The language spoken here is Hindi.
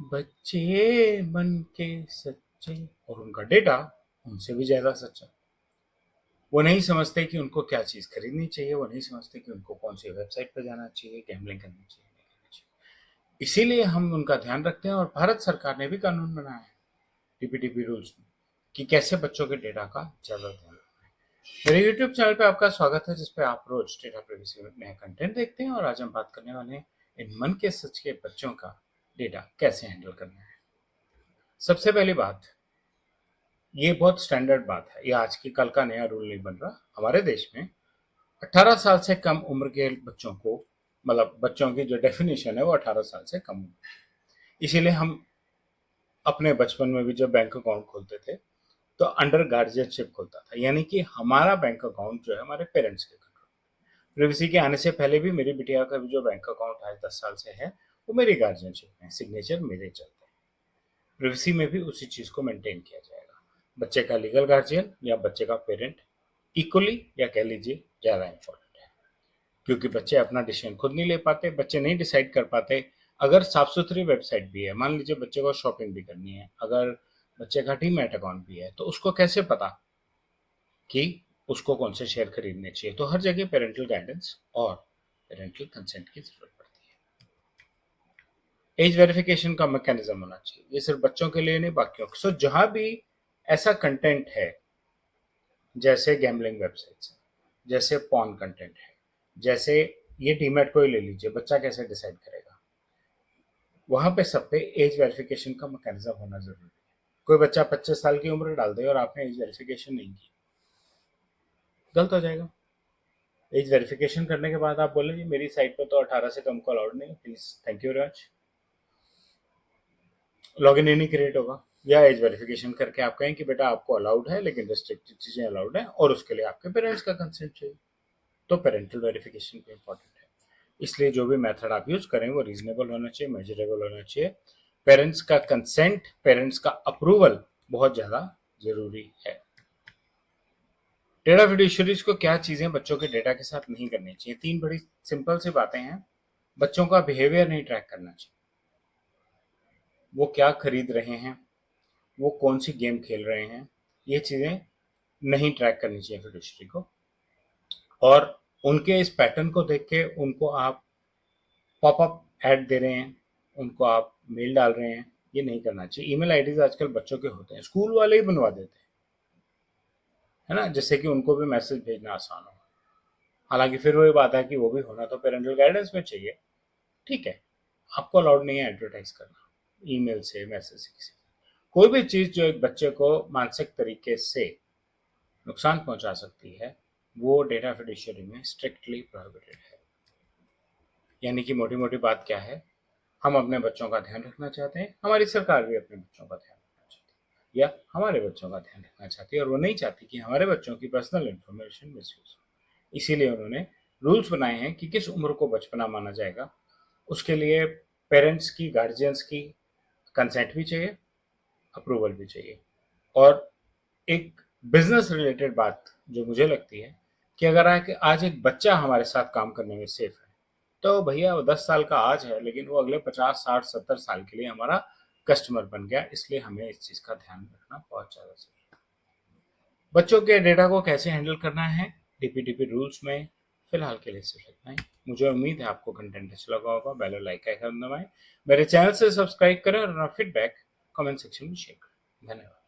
बच्चे मन के सच्चे और उनका डेटा उनसे भी ज्यादा सच्चा। वो नहीं समझते कि उनको क्या चीज खरीदनी चाहिए, वो नहीं समझते कि उनको कौन सी वेबसाइट पर जाना चाहिए, गैम्बलिंग करनी चाहिए, नहीं करनी चाहिए। इसीलिए हम उनका ध्यान रखते हैं और भारत सरकार ने भी कानून बनाया है टीपीटीपी रूल्स में कि कैसे बच्चों के डेटा का ज्यादा ध्यान रखना है। मेरे यूट्यूब चैनल पे आपका स्वागत है, जिसपे आप रोज डेटा प्राइवेसी में नया कंटेंट देखते हैं। और आज हम बात करने वाले हैं इन मन के सच के बच्चों का डेटा कैसे हैंडल करना है। सबसे पहली बात, ये बहुत स्टैंडर्ड बात है, ये आज की कल का नया रूल नहीं बन रहा। हमारे देश में 18 साल से कम उम्र के बच्चों को, मतलब बच्चों की जो डेफिनेशन है वो 18 साल से कम उम्र। इसीलिए हम अपने बचपन में भी जब बैंक अकाउंट खोलते थे तो अंडर गार्जियनशिप खोलता था, यानी कि हमारा बैंक अकाउंट जो है हमारे पेरेंट्स के कंट्रोल। प्रिवेसी के आने से पहले भी मेरी बिटिया का भी जो बैंक अकाउंट आज 10 साल से है वो मेरी गार्जियनशिप में, सिग्नेचर मेरे चलते हैं। प्रिवेसी में भी उसी चीज को मेंटेन किया जाएगा। बच्चे का लीगल गार्जियन या बच्चे का पेरेंट इक्वली या कह लीजिए ज्यादा इंपॉर्टेंट है, क्योंकि बच्चे अपना डिसीजन खुद नहीं ले पाते, बच्चे नहीं डिसाइड कर पाते। अगर साफ सुथरी वेबसाइट भी है, मान लीजिए बच्चे को शॉपिंग भी करनी है, अगर बच्चे का डीमैट अकाउंट भी है, तो उसको कैसे पता कि उसको कौन से शेयर खरीदने चाहिए। तो हर जगह पेरेंटल गाइडेंस और पेरेंटल कंसेंट की जरूरत पड़ती है। एज वेरिफिकेशन का मैकेनिज्म होना चाहिए, ये सिर्फ बच्चों के लिए नहीं, बाकियों के। सो जहां भी ऐसा कंटेंट है, जैसे गैम्बलिंग वेबसाइट्स है, जैसे पॉर्न कंटेंट है, जैसे ये डीमैट को ही ले लीजिए, बच्चा कैसे डिसाइड करेगा, वहां पे सब पे एज वेरिफिकेशन का मैकेनिज्म होना जरूरी है। कोई बच्चा 25 साल की उम्र डाल दे और आपने एज वेरिफिकेशन नहीं की, गलत हो जाएगा। एज वेरिफिकेशन करने के बाद आप बोले जी मेरी साइट पे तो 18 से कम को अलाउड नहीं, please thank you very much, login ही नहीं क्रिएट होगा। या एज वेरिफिकेशन करके आप कहें कि बेटा आपको अलाउड है लेकिन रिस्ट्रिक्टेड चीजें अलाउड है और उसके लिए आपके पेरेंट्स का कंसेंट चाहिए, तो पेरेंटल वेरिफिकेशन भी इंपॉर्टेंट है। इसलिए जो भी मेथड आप यूज करें वो रीजनेबल होना चाहिए, मेजरेबल होना चाहिए। पेरेंट्स का कंसेंट, पेरेंट्स का अप्रूवल बहुत ज्यादा जरूरी है। डेटा फिड्यूशरीज को क्या चीजें बच्चों के डेटा के साथ नहीं करनी चाहिए, तीन बड़ी सिंपल सी बातें हैं। बच्चों का बिहेवियर नहीं ट्रैक करना चाहिए, वो क्या खरीद रहे हैं, वो कौन सी गेम खेल रहे हैं, ये चीजें नहीं ट्रैक करनी चाहिए फिड्यूशरी को। और उनके इस पैटर्न को देख के उनको आप पॉपअप ऐड दे रहे हैं, उनको आप मेल डाल रहे हैं, ये नहीं करना चाहिए। ईमेल आईडीज आजकल बच्चों के होते हैं, स्कूल वाले ही बनवा देते हैं, है ना, जिससे कि उनको भी मैसेज भेजना आसान हो। हालांकि फिर वही बात है कि वो भी होना तो पेरेंटल गाइडेंस में चाहिए। ठीक है, आपको अलाउड नहीं है एडवर्टाइज करना ईमेल से, मैसेज से, किसी कोई भी चीज जो एक बच्चे को मानसिक तरीके से नुकसान पहुंचा सकती है, वो डेटा फिड्यूशरी में स्ट्रिक्टली प्रोहिबिटेड है। यानी कि मोटी मोटी बात क्या है, हम अपने बच्चों का ध्यान रखना चाहते हैं, हमारी सरकार भी अपने बच्चों का ध्यान रखना चाहती है, या हमारे बच्चों का ध्यान रखना चाहती है, और वो नहीं चाहती कि हमारे बच्चों की पर्सनल इंफॉर्मेशन मिसयूज हो। इसीलिए उन्होंने रूल्स बनाए हैं कि किस उम्र को बचपना माना जाएगा। उसके लिए पेरेंट्स की, गार्जियंस की कंसेंट भी चाहिए, अप्रूवल भी चाहिए। और एक बिजनेस रिलेटेड बात जो मुझे लगती है कि अगर आज एक बच्चा हमारे साथ काम करने में सेफ है, तो भैया वो 10 साल का आज है लेकिन वो अगले 50, 60, 70 साल के लिए हमारा कस्टमर बन गया। इसलिए हमें इस चीज का ध्यान रखना बहुत ज्यादा जरूरी है। बच्चों के डेटा को कैसे हैंडल करना है डीपीटीपी रूल्स में, फिलहाल के लिए सिर्फ इतना ही। मुझे उम्मीद है आपको कंटेंट अच्छा लगा होगा। बेल लाइक का आइकन दबाएं, मेरे चैनल से सब्सक्राइब करें और अपना फीडबैक कमेंट सेक्शन में शेयर करें। धन्यवाद।